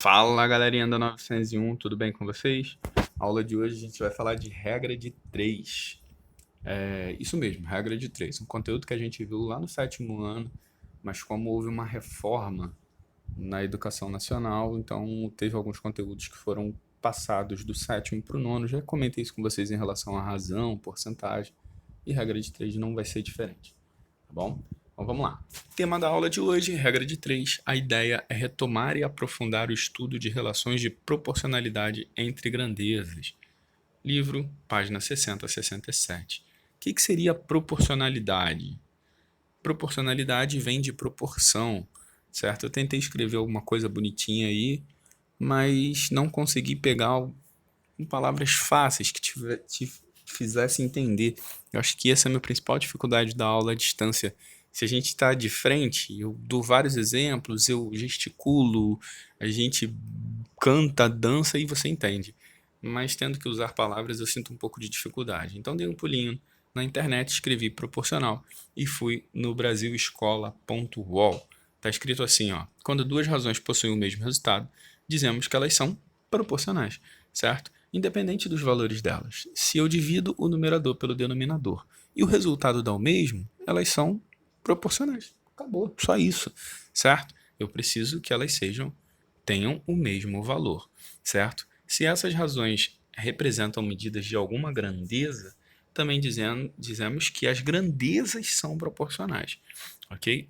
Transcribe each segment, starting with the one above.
Fala galerinha da 901, tudo bem com vocês? A aula de hoje a gente vai falar de regra de 3. Isso mesmo, regra de 3. Um conteúdo que a gente viu lá no sétimo ano, mas como houve uma reforma na educação nacional, então teve alguns conteúdos que foram passados do sétimo para o nono. Já comentei isso com vocês em relação à razão, porcentagem, e regra de 3 não vai ser diferente, tá bom? Então vamos lá. Tema da aula de hoje, regra de 3. A ideia é retomar e aprofundar o estudo de relações de proporcionalidade entre grandezas. Livro, página 60 a 67. O que seria proporcionalidade? Proporcionalidade vem de proporção, certo? Eu tentei escrever alguma coisa bonitinha aí, mas não consegui pegar palavras fáceis que te fizesse entender. Eu acho que essa é a minha principal dificuldade da aula à distância. Se a gente está de frente, eu dou vários exemplos, eu gesticulo, a gente canta, dança e você entende. Mas tendo que usar palavras, eu sinto um pouco de dificuldade. Então dei um pulinho na internet, escrevi proporcional e fui no brasilescola.uol. Está escrito assim, ó: quando duas razões possuem o mesmo resultado, dizemos que elas são proporcionais, certo? Independente dos valores delas. Se eu divido o numerador pelo denominador e o resultado dá o mesmo, elas são proporcionais. Acabou, só isso, certo? Eu preciso que elas tenham o mesmo valor, certo? Se essas razões representam medidas de alguma grandeza, também dizemos que as grandezas são proporcionais, ok?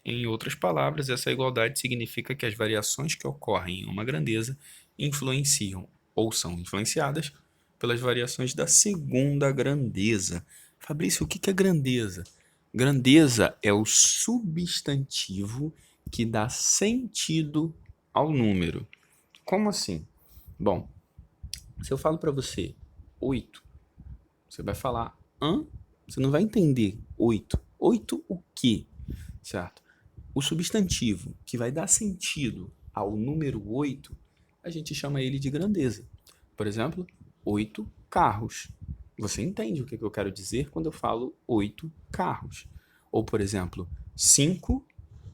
Em outras palavras, essa igualdade significa que as variações que ocorrem em uma grandeza influenciam ou são influenciadas pelas variações da segunda grandeza. Fabrício, o que é grandeza? Grandeza é o substantivo que dá sentido ao número. Como assim? Bom, se eu falo para você 8, você vai falar você não vai entender 8. 8 o quê? Certo? O substantivo que vai dar sentido ao número 8, a gente chama ele de grandeza. Por exemplo, 8 carros. Você entende o que eu quero dizer quando eu falo 8 carros. Ou, por exemplo, 5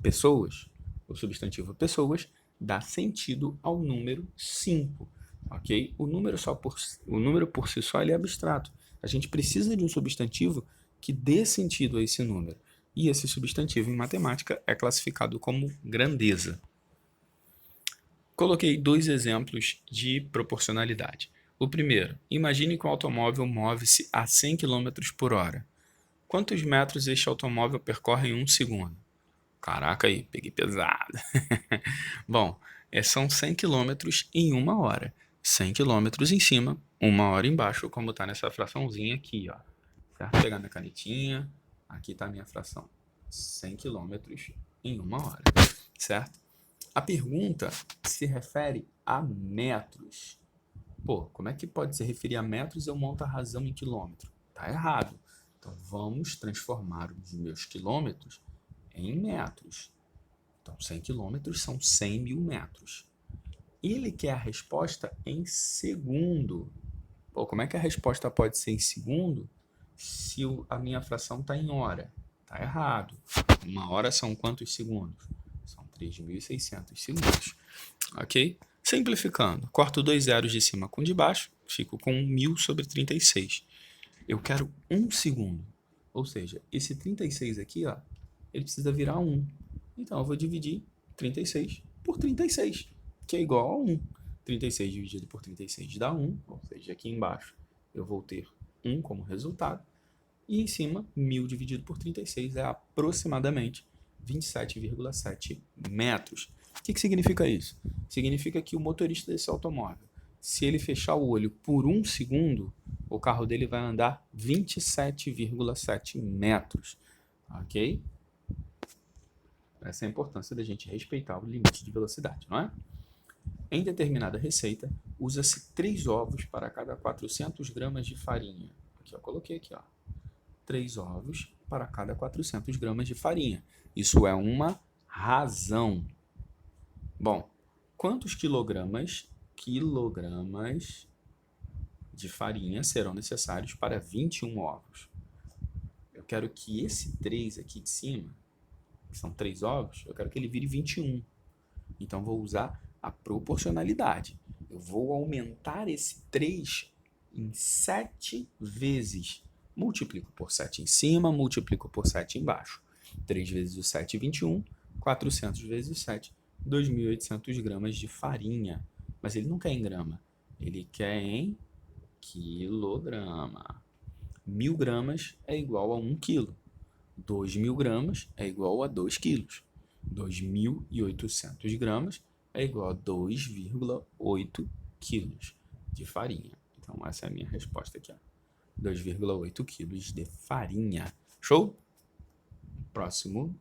pessoas. O substantivo pessoas dá sentido ao número 5. Ok? O número por si só ele é abstrato. A gente precisa de um substantivo que dê sentido a esse número. E esse substantivo em matemática é classificado como grandeza. Coloquei 2 exemplos de proporcionalidade. O primeiro, imagine que um automóvel move-se a 100 km por hora. Quantos metros este automóvel percorre em 1 segundo? Caraca aí, peguei pesado. Bom, são 100 km em 1 hora. 100 km em cima, 1 hora embaixo, como está nessa fraçãozinha aqui, ó. Certo? Vou pegar minha canetinha, aqui está a minha fração. 100 km em 1 hora, certo? A pergunta se refere a metros. Pô, como é que pode se referir a metros e eu monto a razão em quilômetro? Tá errado. Então vamos transformar os meus quilômetros em metros. Então 100 quilômetros são 100 mil metros. Ele quer a resposta em segundo. Pô, como é que a resposta pode ser em segundo se a minha fração está em hora? Tá errado. 1 hora são quantos segundos? São 3.600 segundos. Ok? Simplificando, corto 2 zeros de cima com de baixo, fico com 1.000 sobre 36. Eu quero 1 segundo. Ou seja, esse 36 aqui, ó, ele precisa virar 1. Então, eu vou dividir 36 por 36, que é igual a 1. 36 dividido por 36 dá 1, ou seja, aqui embaixo eu vou ter 1 como resultado. E em cima, 1.000 dividido por 36 é aproximadamente 27,7 metros. O que significa isso? Significa que o motorista desse automóvel, se ele fechar o olho por 1 segundo, o carro dele vai andar 27,7 metros. Ok? Essa é a importância da gente respeitar o limite de velocidade, não é? Em determinada receita, usa-se 3 ovos para cada 400 gramas de farinha. Aqui eu coloquei aqui, ó. 3 ovos para cada 400 gramas de farinha. Isso é uma razão. Bom, quantos quilogramas de farinha serão necessários para 21 ovos? Eu quero que esse 3 aqui de cima, que são 3 ovos, eu quero que ele vire 21. Então, vou usar a proporcionalidade. Eu vou aumentar esse 3 em 7 vezes. Multiplico por 7 em cima, multiplico por 7 embaixo. 3 vezes o 7, 21. 400 vezes o 7, 2.800 gramas de farinha. Mas ele não quer em grama, ele quer em quilograma. 1.000 gramas é igual a 1 quilo. 2.000 gramas é igual a 2 quilos. 2.800 gramas é igual a 2,8 quilos de farinha. Então, essa é a minha resposta aqui. 2,8 quilos de farinha. Show? Próximo.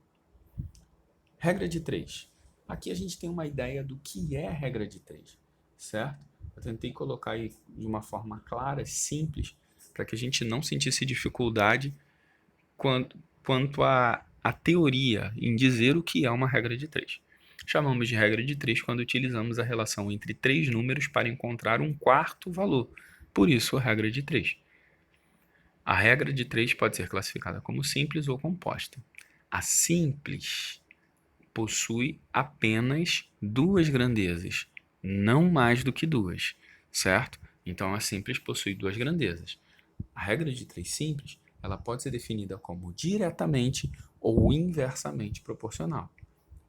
Regra de 3. Aqui a gente tem uma ideia do que é a regra de 3, certo? Eu tentei colocar aí de uma forma clara, simples, para que a gente não sentisse dificuldade quanto à teoria em dizer o que é uma regra de 3. Chamamos de regra de 3 quando utilizamos a relação entre 3 números para encontrar um quarto valor. Por isso, a regra de 3. A regra de 3 pode ser classificada como simples ou composta. A simples possui apenas 2 grandezas, não mais do que 2, certo? Então, a simples possui 2 grandezas. A regra de 3 simples, ela pode ser definida como diretamente ou inversamente proporcional.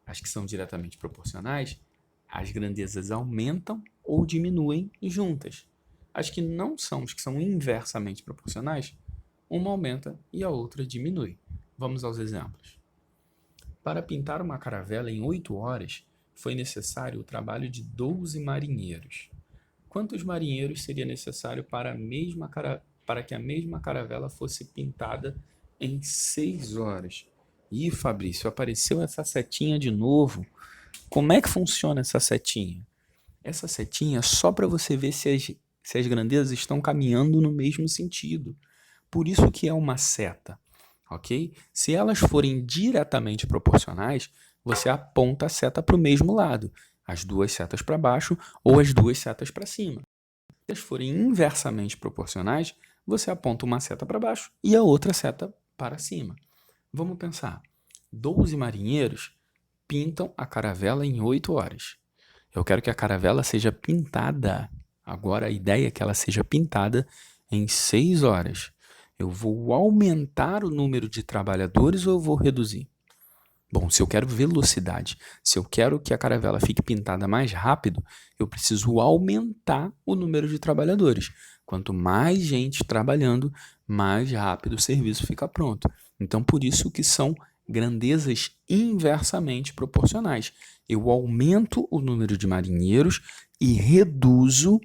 As que são diretamente proporcionais, as grandezas aumentam ou diminuem juntas. As que não são, as que são inversamente proporcionais, uma aumenta e a outra diminui. Vamos aos exemplos. Para pintar uma caravela em 8 horas, foi necessário o trabalho de 12 marinheiros. Quantos marinheiros seria necessário para que a mesma caravela fosse pintada em 6 horas? Ih, Fabrício, apareceu essa setinha de novo. Como é que funciona essa setinha? Essa setinha é só para você ver se as grandezas estão caminhando no mesmo sentido. Por isso que é uma seta. Ok? Se elas forem diretamente proporcionais, você aponta a seta para o mesmo lado, as 2 setas para baixo ou as 2 setas para cima. Se elas forem inversamente proporcionais, você aponta uma seta para baixo e a outra seta para cima. Vamos pensar. 12 marinheiros pintam a caravela em 8 horas. Eu quero que a caravela seja pintada. Agora a ideia é que ela seja pintada em 6 horas. Eu vou aumentar o número de trabalhadores ou eu vou reduzir? Bom, se eu quero velocidade, se eu quero que a caravela fique pintada mais rápido, eu preciso aumentar o número de trabalhadores. Quanto mais gente trabalhando, mais rápido o serviço fica pronto. Então, por isso que são grandezas inversamente proporcionais. Eu aumento o número de marinheiros e reduzo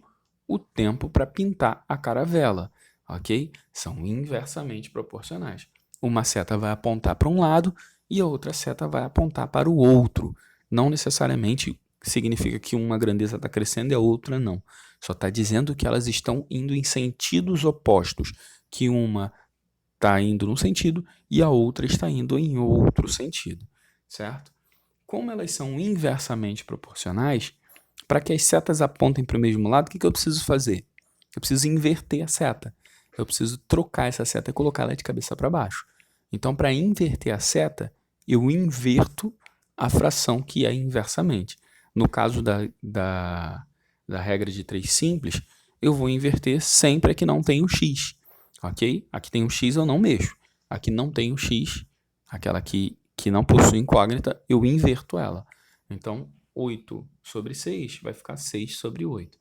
o tempo para pintar a caravela. Ok? São inversamente proporcionais. Uma seta vai apontar para um lado e a outra seta vai apontar para o outro. Não necessariamente significa que uma grandeza está crescendo e a outra não. Só está dizendo que elas estão indo em sentidos opostos, que uma está indo num sentido e a outra está indo em outro sentido, certo? Como elas são inversamente proporcionais, para que as setas apontem para o mesmo lado, o que eu preciso fazer? Eu preciso inverter a seta. Eu preciso trocar essa seta e colocar ela de cabeça para baixo. Então, para inverter a seta, eu inverto a fração que é inversamente. No caso da regra de 3 simples, eu vou inverter sempre que não tem o x. Ok? Aqui tem o x, eu não mexo. Aqui não tem o x, aquela que não possui incógnita, eu inverto ela. Então, 8 sobre 6 vai ficar 6 sobre 8.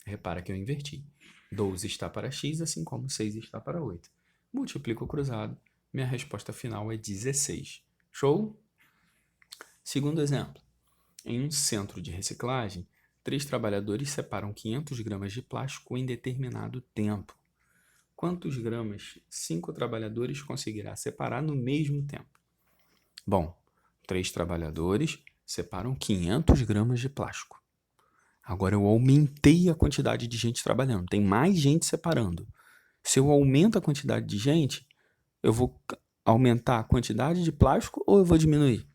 Repara que eu inverti. 12 está para x, assim como 6 está para 8. Multiplico o cruzado. Minha resposta final é 16. Show? Segundo exemplo. Em um centro de reciclagem, 3 trabalhadores separam 500 gramas de plástico em determinado tempo. Quantos gramas 5 trabalhadores conseguirá separar no mesmo tempo? Bom, 3 trabalhadores separam 500 gramas de plástico. Agora eu aumentei a quantidade de gente trabalhando. Tem mais gente separando. Se eu aumento a quantidade de gente, eu vou aumentar a quantidade de plástico ou eu vou diminuir?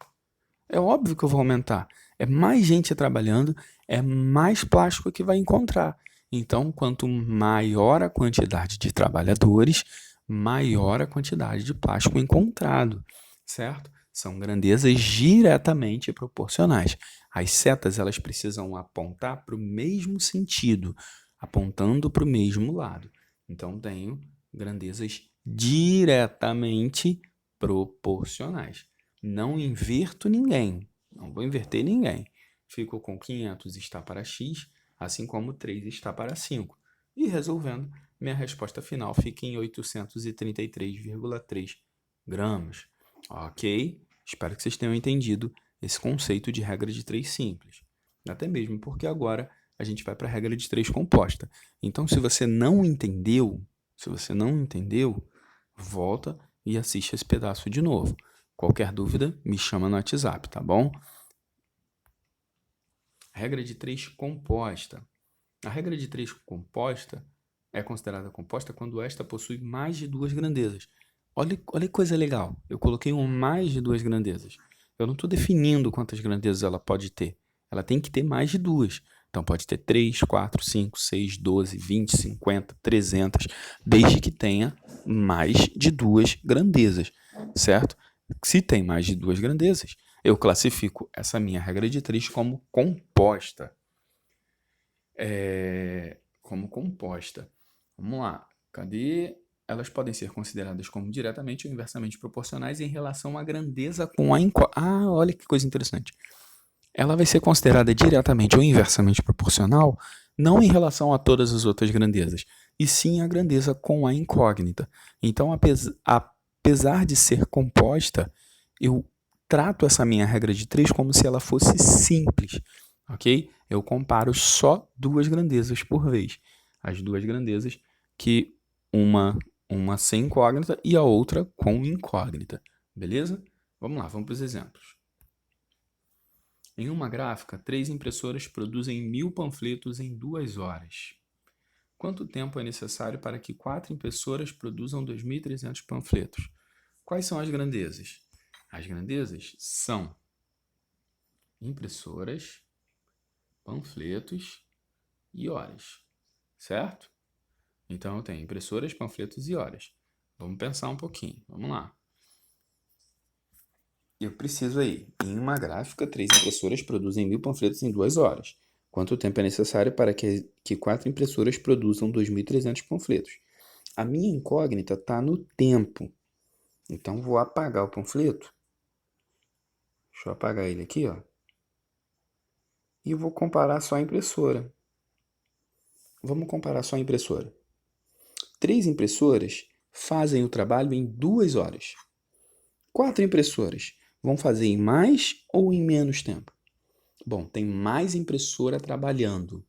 É óbvio que eu vou aumentar. É mais gente trabalhando, é mais plástico que vai encontrar. Então, quanto maior a quantidade de trabalhadores, maior a quantidade de plástico encontrado, certo? São grandezas diretamente proporcionais. As setas elas precisam apontar para o mesmo sentido, apontando para o mesmo lado. Então, tenho grandezas diretamente proporcionais. Não inverto ninguém, não vou inverter ninguém. Fico com 500 está para x, assim como 3 está para 5. E resolvendo, minha resposta final fica em 833,3 gramas. Ok? Espero que vocês tenham entendido esse conceito de regra de 3 simples. Até mesmo porque agora a gente vai para a regra de 3 composta. Então, se você não entendeu, volta e assiste esse pedaço de novo. Qualquer dúvida, me chama no WhatsApp, tá bom? Regra de 3 composta. A regra de 3 composta é considerada composta quando esta possui mais de 2 grandezas. Olha que coisa legal. Eu coloquei um mais de 2 grandezas. Eu não estou definindo quantas grandezas ela pode ter. Ela tem que ter mais de 2. Então pode ter 3, 4, 5, 6, 12, 20, 50, 300, desde que tenha mais de 2 grandezas, certo? Se tem mais de 2 grandezas, eu classifico essa minha regra de 3 como composta. Como composta. Vamos lá. Cadê? Elas podem ser consideradas como diretamente ou inversamente proporcionais em relação à grandeza com a Ah, olha que coisa interessante. Ela vai ser considerada diretamente ou inversamente proporcional não em relação a todas as outras grandezas, e sim a grandeza com a incógnita. Então, apesar de ser composta, eu trato essa minha regra de 3 como se ela fosse simples, ok? Eu comparo só 2 grandezas por vez. As 2 grandezas que uma sem incógnita e a outra com incógnita, beleza? Vamos lá, vamos para os exemplos. Em uma gráfica, 3 impressoras produzem 1000 panfletos em 2 horas. Quanto tempo é necessário para que 4 impressoras produzam 2.300 panfletos? Quais são as grandezas? As grandezas são impressoras, panfletos e horas, certo? Então, eu tenho impressoras, panfletos e horas. Vamos pensar um pouquinho. Vamos lá. Eu preciso aí, em uma gráfica, 3 impressoras produzem 1000 panfletos em 2 horas. Quanto tempo é necessário para que 4 impressoras produzam 2.300 panfletos? A minha incógnita está no tempo. Então, vou apagar o panfleto. Deixa eu apagar ele aqui, ó. E eu vou comparar só a impressora. Vamos comparar só a impressora. 3 impressoras fazem o trabalho em 2 horas. 4 impressoras vão fazer em mais ou em menos tempo? Bom, tem mais impressora trabalhando.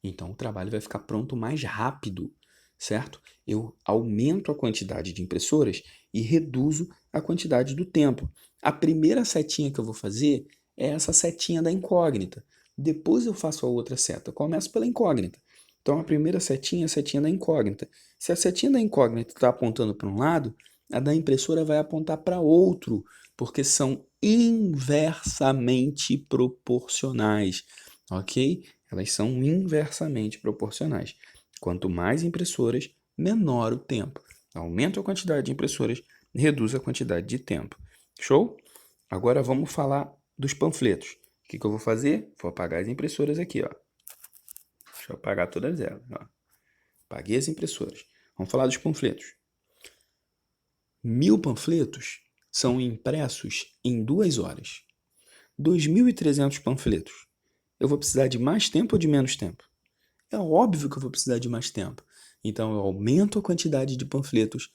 Então, o trabalho vai ficar pronto mais rápido, certo? Eu aumento a quantidade de impressoras e reduzo a quantidade do tempo. A primeira setinha que eu vou fazer é essa setinha da incógnita. Depois eu faço a outra seta. Eu começo pela incógnita. Então, a primeira setinha é a setinha da incógnita. Se a setinha da incógnita está apontando para um lado, a da impressora vai apontar para outro, porque são inversamente proporcionais, ok? Elas são inversamente proporcionais. Quanto mais impressoras, menor o tempo. Aumenta a quantidade de impressoras, reduz a quantidade de tempo. Show? Agora vamos falar dos panfletos. O que eu vou fazer? Vou apagar as impressoras aqui, ó. Deixa eu apagar todas elas, ó. Apaguei as impressoras. Vamos falar dos panfletos. 1000 panfletos são impressos em 2 horas. 2.300 panfletos. Eu vou precisar de mais tempo ou de menos tempo? É óbvio que eu vou precisar de mais tempo. Então, eu aumento a quantidade de panfletos,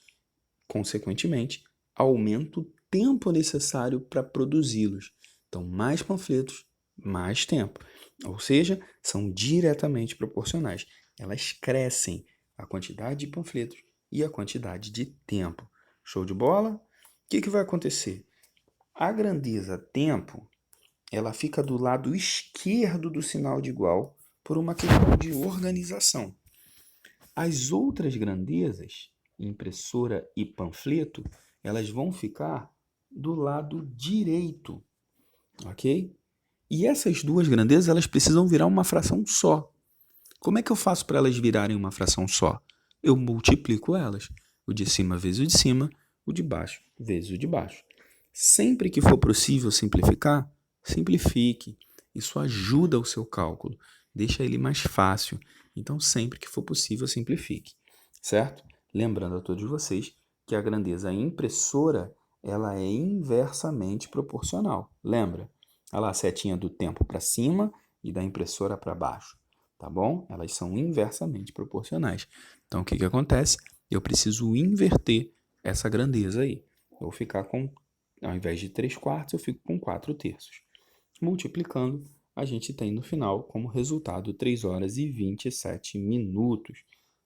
consequentemente, aumento o tempo necessário para produzi-los. Então, mais panfletos, mais tempo. Ou seja, são diretamente proporcionais. Elas crescem a quantidade de panfletos e a quantidade de tempo. Show de bola? O que vai acontecer? A grandeza tempo, ela fica do lado esquerdo do sinal de igual por uma questão de organização. As outras grandezas, impressora e panfleto, elas vão ficar do lado direito, ok? E essas duas grandezas, elas precisam virar uma fração só. Como é que eu faço para elas virarem uma fração só? Eu multiplico elas. O de cima vezes o de cima, o de baixo vezes o de baixo. Sempre que for possível simplificar, simplifique. Isso ajuda o seu cálculo, deixa ele mais fácil. Então, sempre que for possível, simplifique, certo? Lembrando a todos vocês que a grandeza impressora ela é inversamente proporcional. Lembra? Olha lá a setinha do tempo para cima e da impressora para baixo, tá bom? Elas são inversamente proporcionais. Então, o que que acontece? Eu preciso inverter essa grandeza aí. Eu vou ficar com, ao invés de 3/4, eu fico com 4/3. Multiplicando, a gente tem no final como resultado 3 horas e 27 minutos,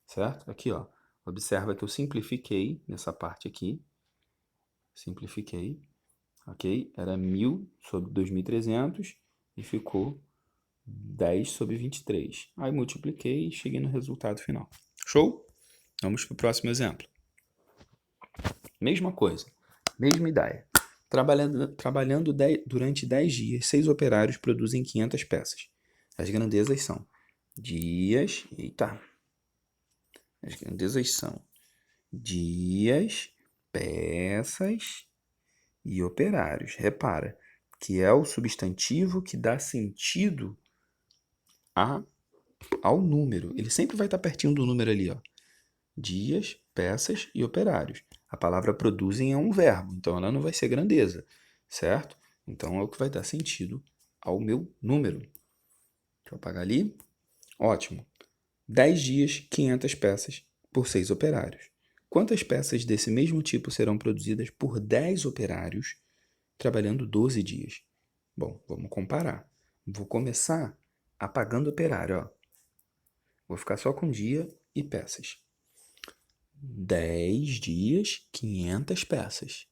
certo? Aqui, ó, observa que eu simplifiquei nessa parte aqui, simplifiquei, ok? Era 1000 sobre 2.300 e ficou 10 sobre 23. Aí multipliquei e cheguei no resultado final. Show? Vamos para o próximo exemplo. Mesma coisa, mesma ideia. Trabalhando durante 10 dias, 6 operários produzem 500 peças. As grandezas são dias, as grandezas são dias, peças e operários. Repara que é o substantivo que dá sentido ao número. Ele sempre vai estar pertinho do número ali, ó. Dias, peças e operários. A palavra produzem é um verbo, então ela não vai ser grandeza, certo? Então é o que vai dar sentido ao meu número. Deixa eu apagar ali. Ótimo. 10 dias, 500 peças por 6 operários. Quantas peças desse mesmo tipo serão produzidas por 10 operários trabalhando 12 dias? Bom, vamos comparar. Vou começar apagando operário, ó. Vou ficar só com dia e peças. 10 dias, 500 peças.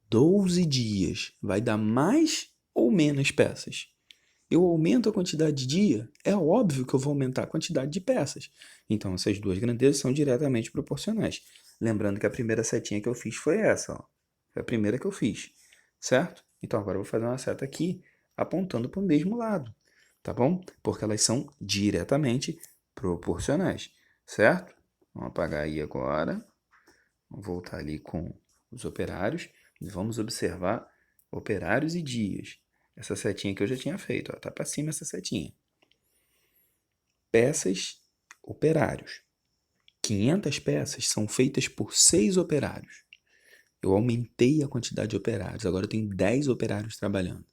12 dias vai dar mais ou menos peças? Eu aumento a quantidade de dia, é óbvio que eu vou aumentar a quantidade de peças. Então, essas duas grandezas são diretamente proporcionais. Lembrando que a primeira setinha que eu fiz foi essa, ó. Foi a primeira que eu fiz, certo? Então, agora eu vou fazer uma seta aqui, apontando para o mesmo lado, tá bom? Porque elas são diretamente proporcionais, certo? Vamos apagar aí agora. Vamos voltar ali com os operários. E vamos observar operários e dias. Essa setinha que eu já tinha feito, ó, tá para cima essa setinha. Peças, operários. 500 peças são feitas por 6 operários. Eu aumentei a quantidade de operários, agora eu tenho 10 operários trabalhando.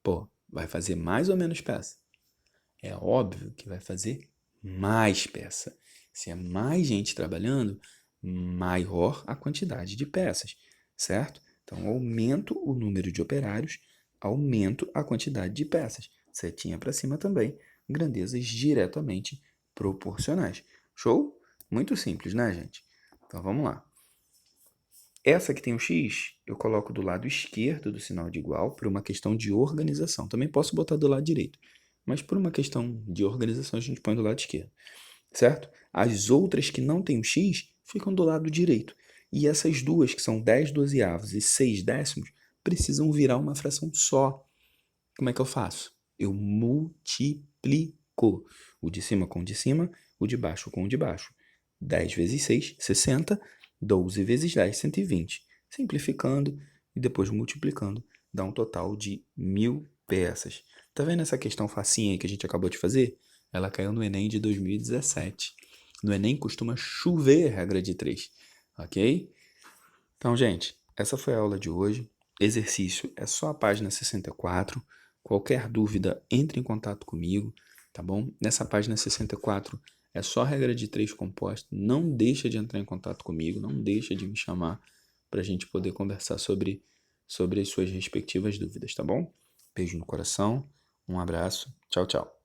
Pô, vai fazer mais ou menos peça? É óbvio que vai fazer mais peça. Se é mais gente trabalhando, maior a quantidade de peças, certo? Então, aumento o número de operários, aumento a quantidade de peças. Setinha para cima também, grandezas diretamente proporcionais. Show? Muito simples, né, gente? Então, vamos lá. Essa que tem o X, eu coloco do lado esquerdo do sinal de igual por uma questão de organização. Também posso botar do lado direito, mas por uma questão de organização a gente põe do lado esquerdo, certo? As outras que não têm o X ficam do lado direito. E essas duas, que são 10 dozeavos e 6 décimos, precisam virar uma fração só. Como é que eu faço? Eu multiplico o de cima com o de cima, o de baixo com o de baixo. 10 vezes 6, 60. 12 vezes 10, 120. Simplificando e depois multiplicando, dá um total de 1000 peças. Tá vendo essa questão facinha aí que a gente acabou de fazer? Ela caiu no Enem de 2017. No Enem costuma chover regra de 3, ok? Então, gente, essa foi a aula de hoje. Exercício é só a página 64. Qualquer dúvida, entre em contato comigo, tá bom? Nessa página 64 é só regra de 3 composta. Não deixa de entrar em contato comigo, não deixa de me chamar para a gente poder conversar sobre as suas respectivas dúvidas, tá bom? Beijo no coração, um abraço, tchau, tchau.